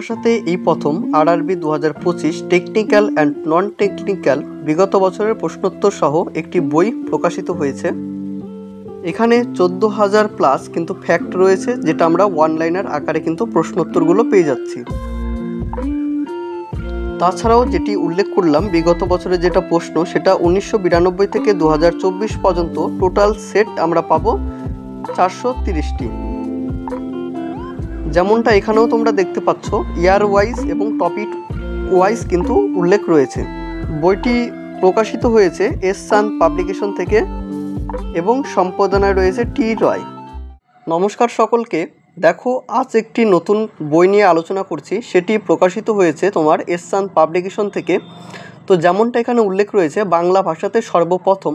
ভাষাতে এই প্রথম RRB 2025 technical and non technical বিগত বছরের প্রশ্নোত্তর সহ একটি বই প্রকাশিত হয়েছে। এখানে 14,000 প্লাস কিন্তু ফ্যাক্ট রয়েছে, যেটা আমরা ওয়ান লাইনার আকারে কিন্তু প্রশ্নোত্তরগুলো পেয়ে যাচ্ছি। তাছাড়াও যেটি উল্লেখ করলাম বিগত বছরের যেটা প্রশ্ন, সেটা 1992 থেকে 2024 পর্যন্ত টোটাল সেট আমরা পাবো 430টি। যেমনটা এখানেও তোমরা দেখতে পাচ্ছ, ইয়ার ওয়াইজ এবং টপিক ওয়াইজ কিন্তু উল্লেখ রয়েছে। বইটি প্রকাশিত হয়েছে এস সান পাবলিকেশন থেকে এবং সম্পাদনায় রয়েছে টি রয়। নমস্কার সকলকে। দেখো, আজ একটি নতুন বই নিয়ে আলোচনা করছি, সেটি প্রকাশিত হয়েছে তোমার এস সান পাবলিকেশন থেকে। তো যেমনটা এখানে উল্লেখ রয়েছে, বাংলা ভাষাতে সর্বপ্রথম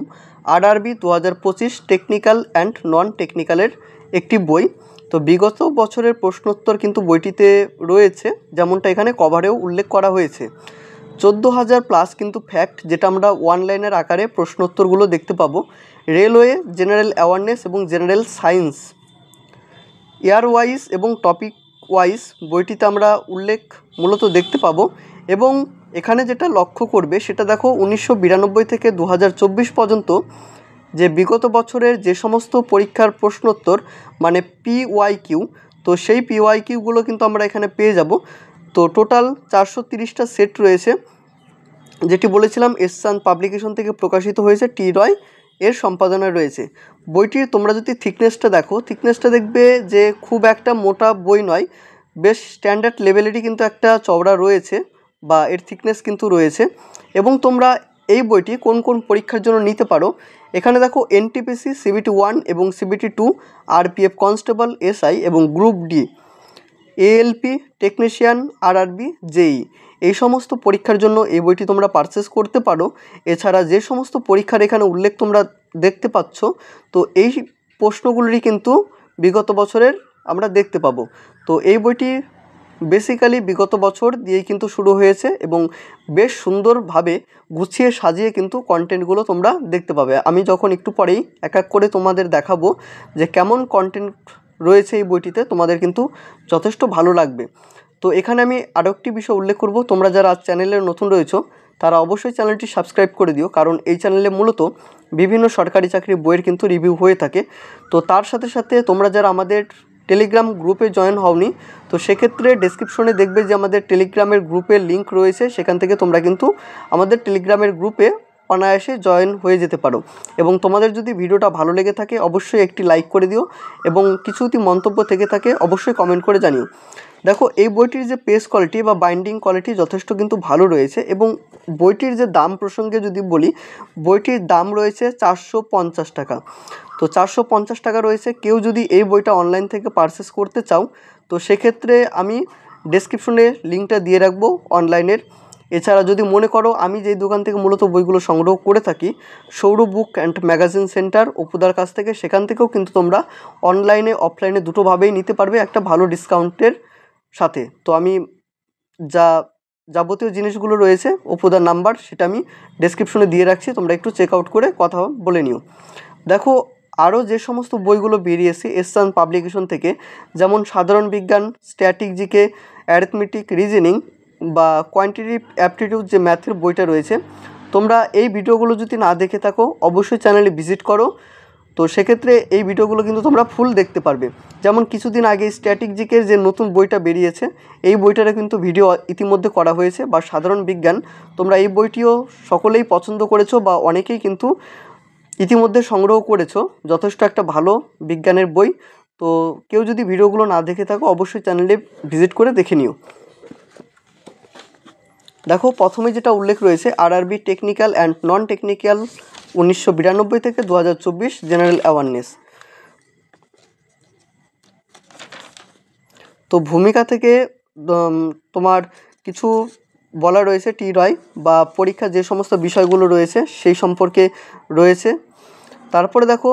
আরআরবি 2025 টেকনিক্যাল অ্যান্ড নন টেকনিক্যালের একটি বই। তো বিগত বছরের প্রশ্নোত্তর কিন্তু বইটিতে রয়েছে, যেমনটা এখানে কভারেও উল্লেখ করা হয়েছে। 14,000 প্লাস কিন্তু ফ্যাক্ট, যেটা আমরা ওয়ান লাইনের আকারে প্রশ্নোত্তরগুলো দেখতে পাবো। রেলওয়ে, জেনারেল অ্যাওয়ারনেস এবং জেনারেল সায়েন্স, ইয়ার ওয়াইজ এবং টপিক ওয়াইজ বইটিতে আমরা উল্লেখ মূলত দেখতে পাবো। এবং এখানে যেটা লক্ষ্য করবে সেটা দেখো, 1992 থেকে 2024 পর্যন্ত যে বিগত বছরের যে সমস্ত পরীক্ষার প্রশ্নোত্তর মানে PYQ, তো সেই PYQগুলো কিন্তু আমরা এখানে পেয়ে যাব। তো টোটাল 430টা সেট রয়েছে, যেটি বলেছিলাম এস সান পাবলিকেশন থেকে প্রকাশিত হয়েছে, টি রয় এর সম্পাদনায় রয়েছে। বইটির তোমরা যদি থিকনেসটা দেখো, থিকনেসটা দেখবে যে খুব একটা মোটা বই নয়, বেশ স্ট্যান্ডার্ড লেভেলেরই কিন্তু একটা চওড়া রয়েছে বা এর থিকনেস কিন্তু রয়েছে। এবং তোমরা এই বইটি কোন কোন পরীক্ষার জন্য নিতে পারো, এখানে দেখো NTPC, CBT 1 এবং CBT 2, RPF কনস্টেবল, SI এবং group D, ALP technician, RRB, JEE, এই সমস্ত পরীক্ষার জন্য এই বইটি তোমরা পারচেস করতে পারো। এছাড়া যে সমস্ত পরীক্ষার এখানে উল্লেখ তোমরা দেখতে পাচ্ছ, তো এই প্রশ্নগুলিরই কিন্তু বিগত বছরের আমরা দেখতে পাবো। তো এই বইটি বেসিক্যালি বিগত বছর দিয়েই কিন্তু শুরু হয়েছে এবং বেশ সুন্দরভাবে গুছিয়ে সাজিয়ে কিন্তু কন্টেন্টগুলো তোমরা দেখতে পাবে। আমি যখন একটু পরেই এক এক করে তোমাদের দেখাবো যে কেমন কন্টেন্ট রয়েছে এই বইটিতে, তোমাদের কিন্তু যথেষ্ট ভালো লাগবে। তো এখানে আমি আরও একটি বিষয় উল্লেখ করব, তোমরা যারা আজ চ্যানেলের নতুন রয়েছো তারা অবশ্যই চ্যানেলটি সাবস্ক্রাইব করে দিও, কারণ এই চ্যানেলে মূলত বিভিন্ন সরকারি চাকরির বইয়ের কিন্তু রিভিউ হয়ে থাকে। তো তার সাথে সাথে তোমরা যারা আমাদের টেলিগ্রাম গ্রুপে জয়েন হওনি, তো সেক্ষেত্রে ডেসক্রিপশনে দেখবে যে আমাদের টেলিগ্রামের গ্রুপের লিঙ্ক রয়েছে, সেখান থেকে তোমরা কিন্তু আমাদের টেলিগ্রামের গ্রুপে অনায়াসে জয়েন হয়ে যেতে পারো। এবং তোমাদের যদি ভিডিওটা ভালো লেগে থাকে অবশ্যই একটি লাইক করে দিও এবং কিছু যদি মন্তব্য থেকে থাকে অবশ্যই কমেন্ট করে জানিও। দেখো, এই বইটির যে পেজ কোয়ালিটি বা বাইন্ডিং কোয়ালিটি যথেষ্ট কিন্তু ভালো রয়েছে। এবং বইটির যে দাম প্রসঙ্গে যদি বলি, বইটির দাম রয়েছে 450 টাকা। তো 450 টাকা রয়েছে। কেউ যদি এই বইটা অনলাইন থেকে পারচেস করতে চাও, তো সেক্ষেত্রে আমি ডেসক্রিপশনে লিঙ্কটা দিয়ে রাখবো অনলাইনের। এছাড়া যদি মনে করো আমি যেই দোকান থেকে মূলত বইগুলো সংগ্রহ করে থাকি, সৌর বুক অ্যান্ড ম্যাগাজিন সেন্টার, অপুদার কাছ থেকে, সেখান থেকেও কিন্তু তোমরা অনলাইনে অফলাইনে দুটোভাবেই নিতে পারবে একটা ভালো ডিসকাউন্টের সাথে। তো আমি যাবতীয় জিনিসগুলো রয়েছে, অপুদার নাম্বার, সেটা আমি ডেসক্রিপশনে দিয়ে রাখছি, তোমরা একটু চেক আউট করে কথা বলে নিও। দেখো, আরও যে সমস্ত বইগুলো বেরিয়েছে এস সান পাবলিকেশন থেকে, যেমন সাধারণ বিজ্ঞান, স্ট্যাটিক জিকে, অ্যারিথমেটিক, রিজনিং বা কোয়ান্টিটিভ অ্যাপটিটিউড যে ম্যাথের বইটা রয়েছে, তোমরা এই ভিডিওগুলো যদি না দেখে থাকো অবশ্যই চ্যানেলে ভিজিট করো। তো সেক্ষেত্রে এই ভিডিওগুলো কিন্তু তোমরা ফুল দেখতে পারবে। যেমন কিছুদিন আগে স্ট্যাটিক জিকের যে নতুন বইটা বেরিয়েছে, এই বইটারও কিন্তু ভিডিও ইতিমধ্যে করা হয়েছে। বা সাধারণ বিজ্ঞান, তোমরা এই বইটিও সকলেই পছন্দ করেছো বা অনেকেই কিন্তু ইতিমধ্যে সংগ্রহ করেছো, যথেষ্ট একটা ভালো বিজ্ঞানের বই। তো কেউ যদি ভিডিওগুলো না দেখে থাকো অবশ্যই চ্যানেলে ভিজিট করে দেখে নিও। দেখো, প্রথমে যেটা উল্লেখ রয়েছে RRB technical and non technical 1992 থেকে 2024 জেনারেল অ্যাওয়ারনেস। তো ভূমিকা থেকে তোমার কিছু বলা রয়েছে টি রয় বা পরীক্ষা যে সমস্ত বিষয়গুলো রয়েছে সেই সম্পর্কে রয়েছে। তারপরে দেখো,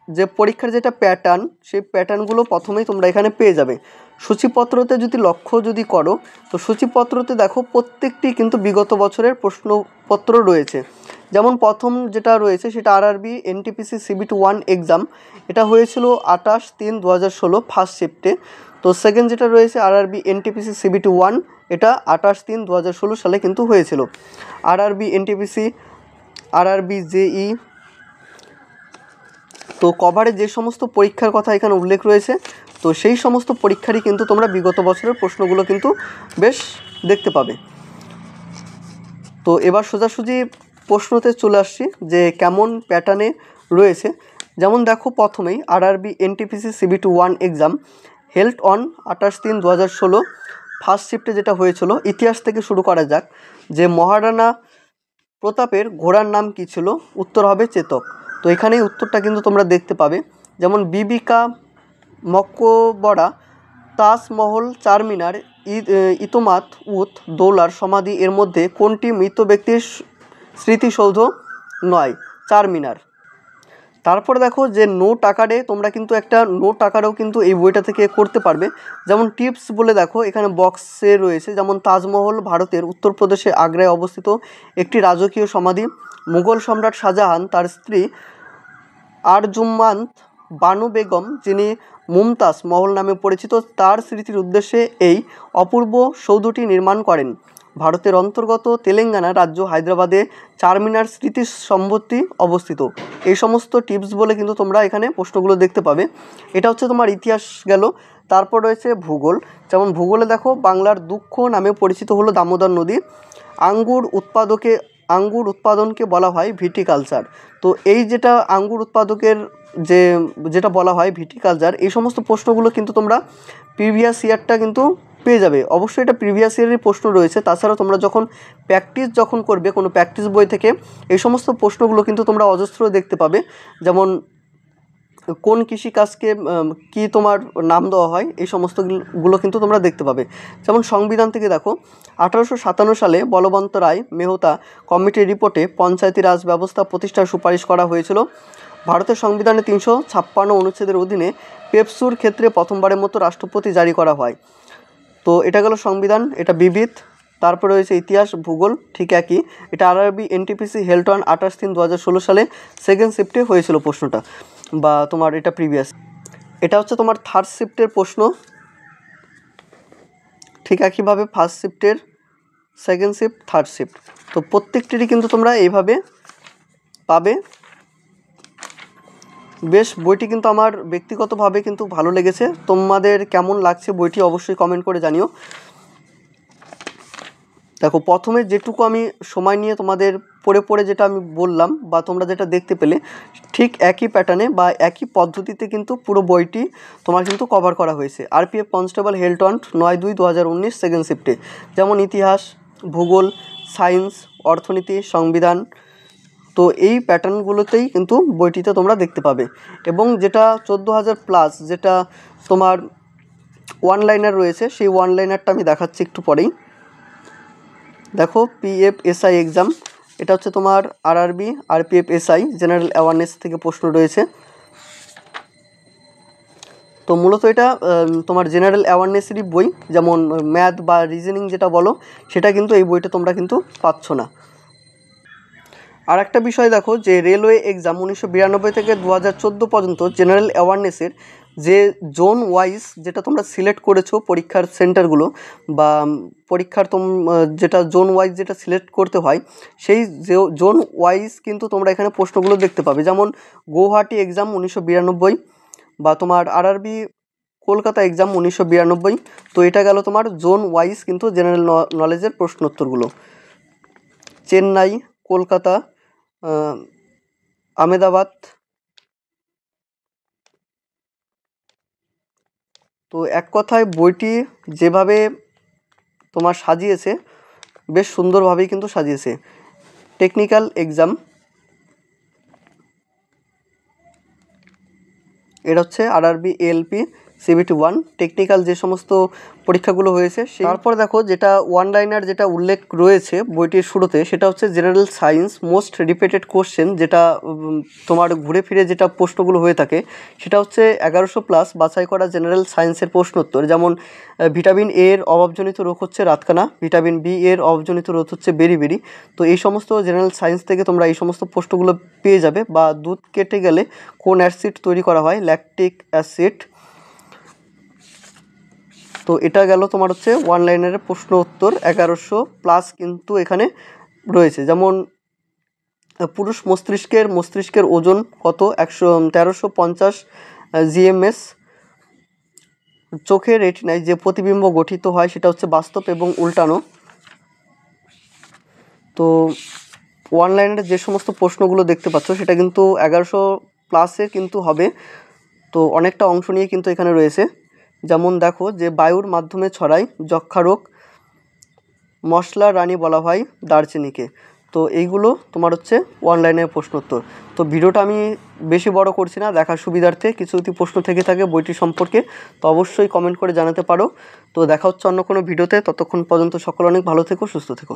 যে পরীক্ষার যেটা প্যাটার্ন, সেই প্যাটার্নগুলো প্রথমেই তোমরা এখানে পেয়ে যাবে। সূচিপত্রতে যদি লক্ষ্য যদি করো, তো সূচিপত্রতে দেখো প্রত্যেকটি কিন্তু বিগত বছরের প্রশ্নপত্র রয়েছে। যেমন প্রথম যেটা রয়েছে সেটা আরআরবি এনটিপিসি সিবিটি 1 এক্সাম, এটা হয়েছিল 28/3/2016 ফার্স্ট শিফটে। তো সেকেন্ড যেটা রয়েছে আরআরবি এনটিপিসি সিবিটি 1, এটা 28/3/2016 সালে কিন্তু হয়েছিল। আরআরবি এনটিপিসি, আরআরবি জেই, তো কভারে যে সমস্ত পরীক্ষার কথা এখানে উল্লেখ রয়েছে, তো সেই সমস্ত পরীক্ষারই কিন্তু তোমরা বিগত বছরের প্রশ্নগুলো কিন্তু বেশ দেখতে পাবে। তো এবার সোজাসুজি প্রশ্নতে চলে আসছি যে কেমন প্যাটার্নে রয়েছে। যেমন দেখো, প্রথমেই RRB NTPC CBT 1 exam held on 28/3/2016 first শিফটে যেটা হয়েছিল। ইতিহাস থেকে শুরু করা যাক, যে মহারানা প্রতাপের ঘোড়ার নাম কী ছিল? উত্তর হবে চেতক। তো এখানেই উত্তরটা কিন্তু তোমরা দেখতে পাবে। যেমন বিবিকা মকবরা, তাজমহল, চারমিনার, ইতমাত উত দৌলার সমাধি এর মধ্যে কোনটি মৃত ব্যক্তির স্মৃতিসৌধ নয়? চারমিনার। তারপরে দেখো যে নোট আকারে তোমরা কিন্তু একটা নোট আকারেও কিন্তু এই বইটা থেকে করতে পারবে। যেমন টিপস বলে দেখো এখানে বক্সে রয়েছে, যেমন তাজমহল ভারতের উত্তরপ্রদেশে আগ্রায় অবস্থিত একটি রাজকীয় সমাধি। মুঘল সম্রাট শাহজাহান তার স্ত্রী আরজুম্মান বানু বেগম, যিনি মুমতাজ মহল নামে পরিচিত, তার স্মৃতির উদ্দেশ্যে এই অপূর্ব সৌধটি নির্মাণ করেন। ভারতের অন্তর্গত তেলেঙ্গানা রাজ্য হায়দ্রাবাদে চারমিনার স্মৃতি সম্পত্তি অবস্থিত। এই সমস্ত টিপস বলে কিন্তু তোমরা এখানে প্রশ্নগুলো দেখতে পাবে। এটা হচ্ছে তোমার ইতিহাস গেল। তারপর রয়েছে ভূগোল। যেমন ভূগোলে দেখো, বাংলার দুঃখ নামে পরিচিত হলো দামোদর নদী। আঙ্গুর উৎপাদনকে বলা হয় ভিটিকালচার। তো এই যেটা আঙ্গুর উৎপাদকের যেটা বলা হয় ভিটিকালচার, এই সমস্ত প্রশ্নগুলো কিন্তু তোমরা প্রিভিয়াস ইয়ারটা কিন্তু পেয়ে যাবে। অবশ্যই এটা প্রিভিয়াস ইয়ারেরই প্রশ্ন রয়েছে। তাছাড়াও তোমরা যখন প্র্যাকটিস করবে কোনো প্র্যাকটিস বই থেকে, এই সমস্ত প্রশ্নগুলো কিন্তু তোমরা অজস্র দেখতে পাবে। যেমন কোন কৃষিকাজকে কি তোমার নাম দেওয়া হয়, এই সমস্তগুলো কিন্তু তোমরা দেখতে পাবে। যেমন সংবিধান থেকে দেখো, 1857 সালে বলবন্ত রায় মেহতা কমিটির রিপোর্টে পঞ্চায়েতি রাজ ব্যবস্থা প্রতিষ্ঠার সুপারিশ করা হয়েছিল। ভারতের সংবিধানে 356 অনুচ্ছেদের অধীনে পেপসুর ক্ষেত্রে প্রথমবারের মতো রাষ্ট্রপতি জারি করা হয়। তো এটা গেল সংবিধান, এটা বিবিধ। তারপরে রয়েছে ইতিহাস, ভূগোল ঠিক একই। এটা আরআরবি এনটিপিসি হেল্ড অন 28/3/2016 সালে সেকেন্ড শিফটে হয়েছিল প্রশ্নটা, বা তোমার এটা প্রিভিয়াস। এটা হচ্ছে তোমার থার্ড শিফটের প্রশ্ন। ঠিক একইভাবে ফার্স্ট শিফটের, সেকেন্ড শিফট, থার্ড শিফট, তো প্রত্যেকটিরই কিন্তু তোমরা এইভাবে পাবে। বেশ, বইটি কিন্তু আমার ব্যক্তিগতভাবে কিন্তু ভালো লেগেছে। তোমাদের কেমন লাগছে বইটি অবশ্যই কমেন্ট করে জানিও। দেখো, প্রথমে যেটুকু আমি সময় নিয়ে তোমাদের পড়ে যেটা আমি বললাম বা তোমরা যেটা দেখতে পেলে, ঠিক একই প্যাটার্নে বা একই পদ্ধতিতে কিন্তু পুরো বইটি তোমার কিন্তু কভার করা হয়েছে। RPF constable held on 9/2/2019 second শিফটে। যেমন ইতিহাস, ভূগোল, সায়েন্স, অর্থনীতি, সংবিধান, তো এই প্যাটার্নগুলোতেই কিন্তু বইটিতে তোমরা দেখতে পাবে। এবং যেটা 14,000+ যেটা তোমার ওয়ান লাইনার রয়েছে, সেই ওয়ান লাইনারটা আমি দেখাচ্ছি একটু পরেই। দেখো, পিএফএসআই এক্সাম, এটা হচ্ছে তোমার আরআরবি আরপিএফএসআই জেনারেল অ্যাওয়ারনেস থেকে প্রশ্ন রয়েছে। তো মূলত এটা তোমার জেনারেল অ্যাওয়ারনেসেরই বই। যেমন ম্যাথ বা রিজনিং যেটা বলো, সেটা কিন্তু এই বইটা তোমরা কিন্তু পাচ্ছ না। আর একটা বিষয় দেখো, যে রেলওয়ে এক্সাম 1992 থেকে 2014 পর্যন্ত জেনারেল অ্যাওয়ারনেসের যে জোন ওয়াইজ যেটা তোমরা সিলেক্ট করেছো পরীক্ষার সেন্টারগুলো, বা পরীক্ষার যেটা জোন ওয়াইজ যেটা সিলেক্ট করতে হয়, সেই জোন ওয়াইজ কিন্তু তোমরা এখানে প্রশ্নগুলো দেখতে পাবে। যেমন গৌহাটি এক্সাম 1992, বা তোমার আরআরবি কলকাতা এক্সাম 1992। তো এটা গেল তোমার জোন ওয়াইজ কিন্তু জেনারেল নলেজের প্রশ্নোত্তরগুলো। চেন্নাই, কলকাতা, আহমেদাবাদ। তো এক কথায় বইটি যেভাবে তোমার সাজিয়েছে, বেশ সুন্দরভাবেই কিন্তু সাজিয়েছে। টেকনিক্যাল এক্সাম, এটা হচ্ছে আরআরবি এএলপি CBT 1 টেকনিক্যাল যে সমস্ত পরীক্ষাগুলো হয়েছে। তারপর দেখো যেটা ওয়ান লাইনার যেটা উল্লেখ রয়েছে বইটির শুরুতে, সেটা হচ্ছে general science most repeated question, যেটা তোমার ঘুরে ফিরে যেটা প্রশ্নগুলো হয়ে থাকে সেটা হচ্ছে 1100+ বাছাই করা জেনারেল সায়েন্সের প্রশ্নোত্তর। যেমন ভিটামিন এ এর অভাবজনিত রোগ হচ্ছে রাতকানা, ভিটামিন বি এর অভাবজনিত রোগ হচ্ছে বেরিবেরি। তো এই সমস্ত জেনারেল সায়েন্স থেকে তোমরা এই সমস্ত প্রশ্নগুলো পেয়ে যাবে। বা দুধ কেটে গেলে কোন অ্যাসিড তৈরি করা হয়, ল্যাকটিক অ্যাসিড। তো এটা গেল তোমার হচ্ছে ওয়ান লাইনারের প্রশ্ন উত্তর। 1100+ কিন্তু এখানে রয়েছে। যেমন পুরুষ মস্তিষ্কের ওজন কত, 1350 GMS। চোখের রেটিনায় যে প্রতিবিম্ব গঠিত হয় সেটা হচ্ছে বাস্তব এবং উল্টানো। তো ওয়ান লাইনের যে সমস্ত প্রশ্নগুলো দেখতে পাচ্ছ সেটা কিন্তু 1100+ কিন্তু হবে। তো অনেকটা অংশ নিয়ে কিন্তু এখানে রয়েছে। যেমন দেখো যে বায়ুর মাধ্যমে ছড়ায় যক্ষা রোগ, মশলা রানী বলা হয় দারচিনিকে। তো এইগুলো তোমার হচ্ছে ওয়ান লাইনের প্রশ্নোত্তর। তো ভিডিওটা আমি বেশি বড় করছি না, দেখার সুবিধার্থে কিছু যদি প্রশ্ন থেকে থাকে বইটি সম্পর্কে তো অবশ্যই কমেন্ট করে জানাতে পারো। তো দেখা হচ্ছে অন্য কোনো ভিডিওতে, ততক্ষণ পর্যন্ত সকলে অনেক ভালো থেকো, সুস্থ থেকো।